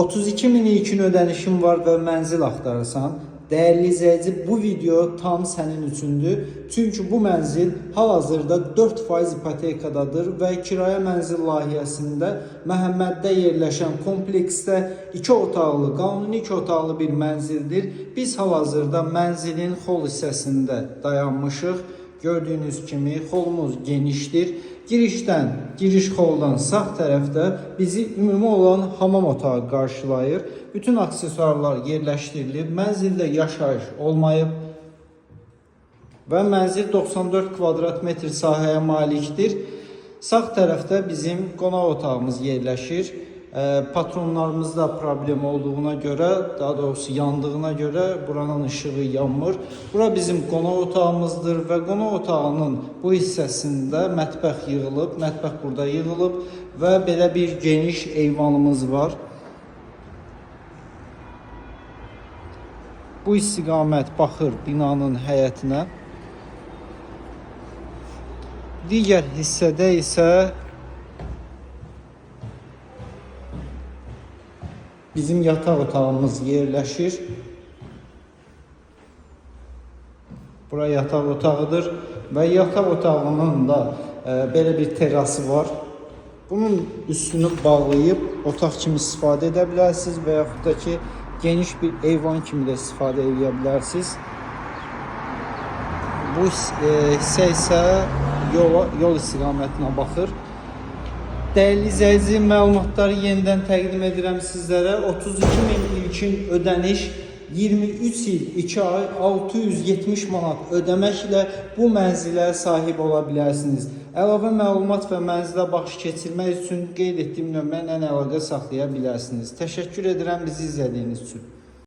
32 min ilkin ödənişin var və mənzil axtarırsan. Dəyərli izləyici, bu video tam sənin üçündür. Çünki bu mənzil hal-hazırda 4% ipotekadadır və kirayə mənzil layihəsində Məhəmməddə yerləşən kompleksdə 2 otaqlı, qanuni 2 otaqlı bir mənzildir. Biz hal-hazırda mənzilin xol hissəsində dayanmışıq. Gördüyünüz kimi xolumuz genişdir. Giriş xoldan sağ tərəfdə bizi ümumi olan hamam otağı qarşılayır. Bütün aksesuarlar yerləşdirilib. Mənzildə yaşayış olmayıb və mənzil 94 kvadrat metr sahəyə malikdir. Sağ tərəfdə bizim qonaq otağımız yerləşir. Patronlarımızda problem olduğuna görə, daha doğrusu yandığına görə buranın ışığı yanmır. Bura bizim qonaq otağımızdır və qonaq otağının bu hissəsində mətbəx yığılıb, mətbəx burada yığılıb və belə bir geniş eyvanımız var. Bu istiqamət baxır binanın həyətinə. Digər hissədə isə bizim yataq otağımız yerləşir. Bura yataq otağıdır və yataq otağının da belə bir terası var. Bunun üstünü bağlayıb otaq kimi istifadə edə bilərsiniz və yaxud da ki geniş bir eyvan kimi də istifadə edə bilərsiniz. Bu hissə isə yol istiqamətinə baxır. Dəyərli izləyici, məlumatları yenidən təqdim edirəm sizlərə. 32 min ilkin ödəniş, 23 il 2 ay 670 manat ödəməklə bu mənzilə sahib ola bilərsiniz. Əlavə məlumat və mənzilə baxış keçirmək üçün qeyd etdiyim nömrə ilə əlaqə saxlaya bilərsiniz. Təşəkkür edirəm bizi izlədiyiniz üçün.